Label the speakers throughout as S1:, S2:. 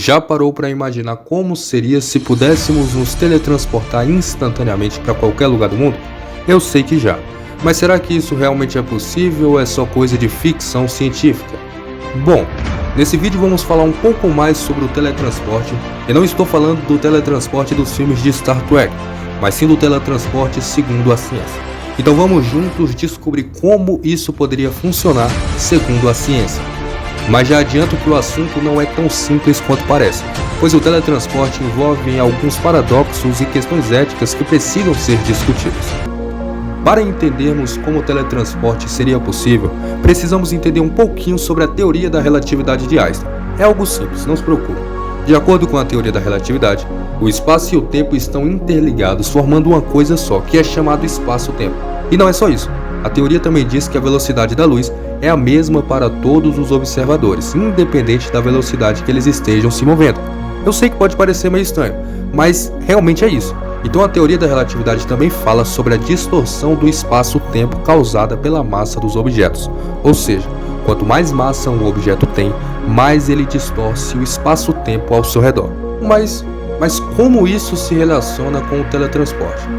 S1: Já parou para imaginar como seria se pudéssemos nos teletransportar instantaneamente para qualquer lugar do mundo? Eu sei que já, mas será que isso realmente é possível ou é só coisa de ficção científica? Bom, nesse vídeo vamos falar um pouco mais sobre o teletransporte, e não estou falando do teletransporte dos filmes de Star Trek, mas sim do teletransporte segundo a ciência. Então vamos juntos descobrir como isso poderia funcionar segundo a ciência. Mas já adianto que o assunto não é tão simples quanto parece, pois o teletransporte envolve alguns paradoxos e questões éticas que precisam ser discutidas. Para entendermos como o teletransporte seria possível, precisamos entender um pouquinho sobre a teoria da relatividade de Einstein. É algo simples, não se preocupe. De acordo com a teoria da relatividade, o espaço e o tempo estão interligados formando uma coisa só, que é chamado espaço-tempo. E não é só isso. A teoria também diz que a velocidade da luz é a mesma para todos os observadores, independente da velocidade que eles estejam se movendo. Eu sei que pode parecer meio estranho, mas realmente é isso. Então a teoria da relatividade também fala sobre a distorção do espaço-tempo causada pela massa dos objetos. Ou seja, quanto mais massa um objeto tem, mais ele distorce o espaço-tempo ao seu redor. Mas como isso se relaciona com o teletransporte?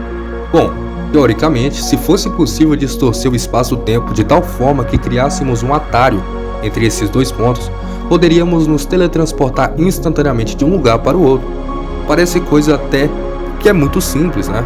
S1: Bom, teoricamente, se fosse possível distorcer o espaço-tempo de tal forma que criássemos um atalho entre esses dois pontos, poderíamos nos teletransportar instantaneamente de um lugar para o outro. Parece coisa até que é muito simples, né?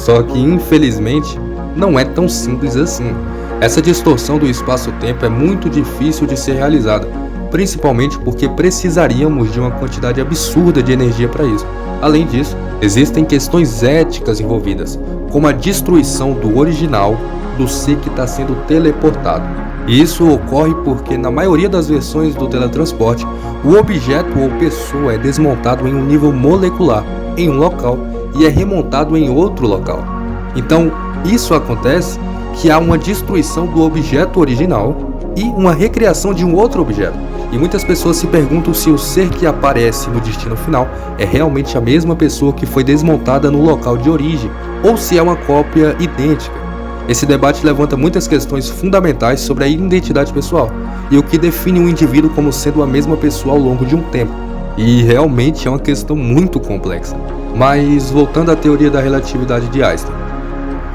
S1: Só que, infelizmente, não é tão simples assim. Essa distorção do espaço-tempo é muito difícil de ser realizada, principalmente porque precisaríamos de uma quantidade absurda de energia para isso. Além disso, existem questões éticas envolvidas, como a destruição do original do ser que está sendo teleportado. E isso ocorre porque, na maioria das versões do teletransporte, o objeto ou pessoa é desmontado em um nível molecular, em um local, e é remontado em outro local. Então, isso acontece que há uma destruição do objeto original e uma recriação de um outro objeto. E muitas pessoas se perguntam se o ser que aparece no destino final é realmente a mesma pessoa que foi desmontada no local de origem, ou se é uma cópia idêntica. Esse debate levanta muitas questões fundamentais sobre a identidade pessoal e o que define um indivíduo como sendo a mesma pessoa ao longo de um tempo. E realmente é uma questão muito complexa. Mas voltando à teoria da relatividade de Einstein,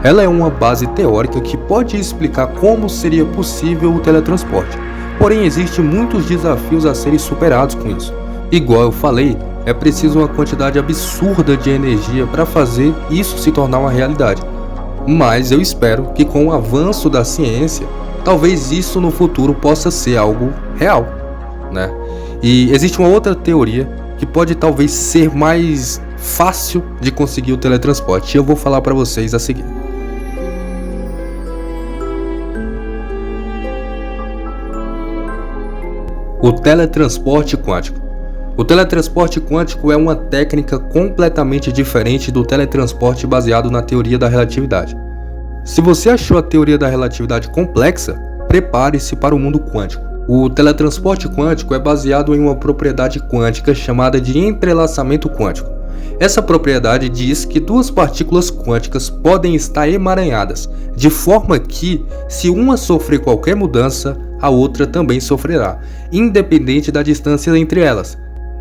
S1: ela é uma base teórica que pode explicar como seria possível o teletransporte. Porém, existem muitos desafios a serem superados com isso. Igual eu falei, é preciso uma quantidade absurda de energia para fazer isso se tornar uma realidade. Mas eu espero que com o avanço da ciência, talvez isso no futuro possa ser algo real, né? E existe uma outra teoria que pode talvez ser mais fácil de conseguir o teletransporte, e eu vou falar para vocês a seguir. O teletransporte quântico. O teletransporte quântico é uma técnica completamente diferente do teletransporte baseado na teoria da relatividade. Se você achou a teoria da relatividade complexa, prepare-se para o mundo quântico. O teletransporte quântico é baseado em uma propriedade quântica chamada de entrelaçamento quântico. Essa propriedade diz que duas partículas quânticas podem estar emaranhadas, de forma que, se uma sofrer qualquer mudança, a outra também sofrerá, independente da distância entre elas.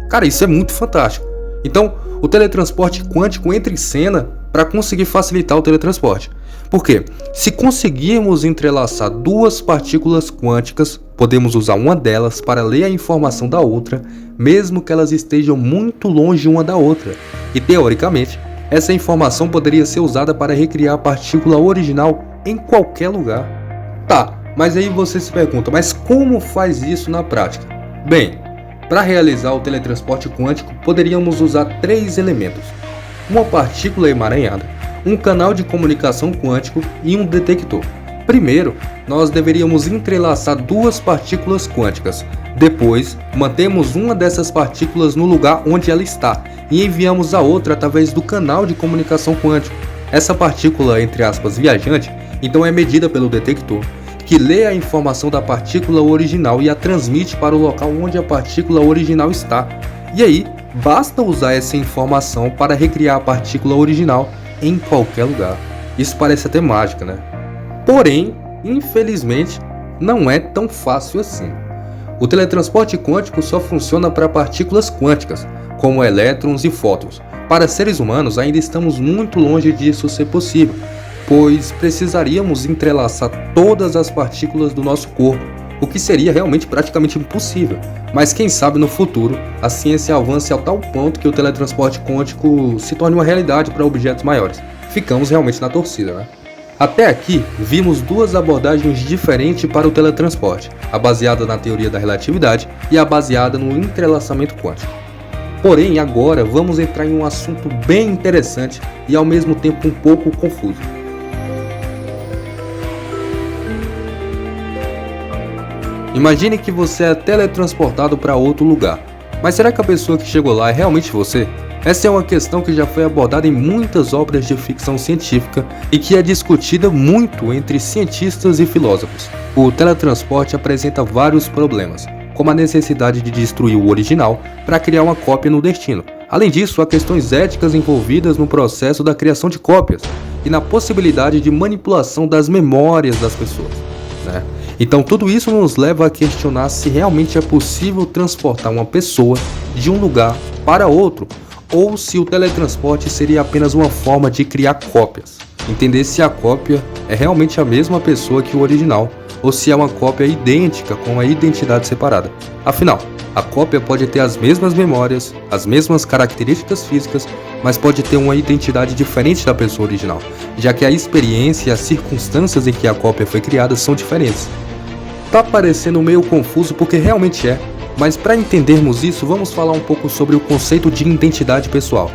S1: Cara, isso é muito fantástico. Então, o teletransporte quântico entra em cena para conseguir facilitar o teletransporte. Por quê? Se conseguirmos entrelaçar duas partículas quânticas, podemos usar uma delas para ler a informação da outra, mesmo que elas estejam muito longe uma da outra. E, teoricamente, essa informação poderia ser usada para recriar a partícula original em qualquer lugar. Tá, mas aí você se pergunta, mas como faz isso na prática? Bem, para realizar o teletransporte quântico, poderíamos usar três elementos: uma partícula emaranhada, um canal de comunicação quântico e um detector. Primeiro, nós deveríamos entrelaçar duas partículas quânticas. Depois, mantemos uma dessas partículas no lugar onde ela está e enviamos a outra através do canal de comunicação quântico. Essa partícula, entre aspas, viajante, então é medida pelo detector, que lê a informação da partícula original e a transmite para o local onde a partícula original está. E aí, basta usar essa informação para recriar a partícula original em qualquer lugar. Isso parece até mágica, né? Porém, infelizmente, não é tão fácil assim. O teletransporte quântico só funciona para partículas quânticas, como elétrons e fótons. Para seres humanos, ainda estamos muito longe disso ser possível, pois precisaríamos entrelaçar todas as partículas do nosso corpo, o que seria realmente praticamente impossível. Mas quem sabe no futuro a ciência avance a tal ponto que o teletransporte quântico se torne uma realidade para objetos maiores. Ficamos realmente na torcida, né? Até aqui, vimos duas abordagens diferentes para o teletransporte, a baseada na teoria da relatividade e a baseada no entrelaçamento quântico. Porém, agora vamos entrar em um assunto bem interessante e ao mesmo tempo um pouco confuso. Imagine que você é teletransportado para outro lugar, mas será que a pessoa que chegou lá é realmente você? Essa é uma questão que já foi abordada em muitas obras de ficção científica e que é discutida muito entre cientistas e filósofos. O teletransporte apresenta vários problemas, como a necessidade de destruir o original para criar uma cópia no destino. Além disso, há questões éticas envolvidas no processo da criação de cópias e na possibilidade de manipulação das memórias das pessoas, né? Então tudo isso nos leva a questionar se realmente é possível transportar uma pessoa de um lugar para outro, ou se o teletransporte seria apenas uma forma de criar cópias. Entender se a cópia é realmente a mesma pessoa que o original, ou se é uma cópia idêntica com a identidade separada. Afinal, a cópia pode ter as mesmas memórias, as mesmas características físicas, mas pode ter uma identidade diferente da pessoa original, já que a experiência e as circunstâncias em que a cópia foi criada são diferentes. Tá parecendo meio confuso porque realmente é, mas para entendermos isso, vamos falar um pouco sobre o conceito de identidade pessoal.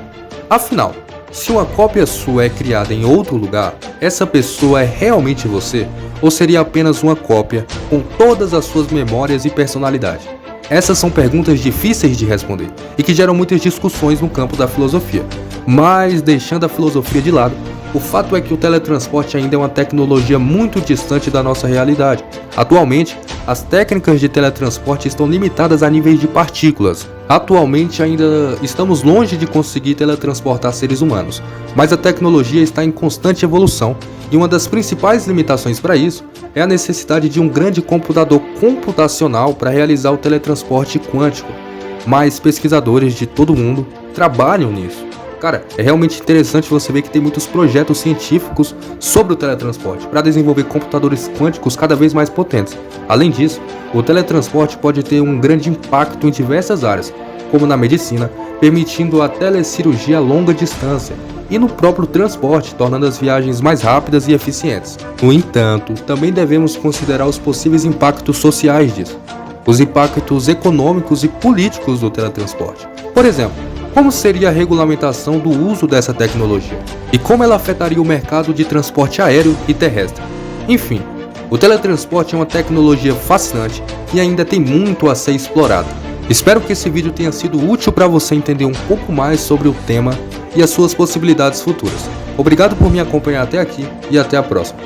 S1: Afinal, se uma cópia sua é criada em outro lugar, essa pessoa é realmente você? Ou seria apenas uma cópia com todas as suas memórias e personalidade? Essas são perguntas difíceis de responder e que geram muitas discussões no campo da filosofia. Mas, deixando a filosofia de lado, o fato é que o teletransporte ainda é uma tecnologia muito distante da nossa realidade. Atualmente, as técnicas de teletransporte estão limitadas a níveis de partículas. Atualmente ainda estamos longe de conseguir teletransportar seres humanos, mas a tecnologia está em constante evolução e uma das principais limitações para isso é a necessidade de um grande computador computacional para realizar o teletransporte quântico. Mas pesquisadores de todo o mundo trabalham nisso. Cara, é realmente interessante você ver que tem muitos projetos científicos sobre o teletransporte para desenvolver computadores quânticos cada vez mais potentes. Além disso, o teletransporte pode ter um grande impacto em diversas áreas, como na medicina, permitindo a telecirurgia a longa distância, e no próprio transporte, tornando as viagens mais rápidas e eficientes. No entanto, também devemos considerar os possíveis impactos sociais disso, os impactos econômicos e políticos do teletransporte. Por exemplo, como seria a regulamentação do uso dessa tecnologia? E como ela afetaria o mercado de transporte aéreo e terrestre? Enfim, o teletransporte é uma tecnologia fascinante e ainda tem muito a ser explorado. Espero que esse vídeo tenha sido útil para você entender um pouco mais sobre o tema e as suas possibilidades futuras. Obrigado por me acompanhar até aqui e até a próxima.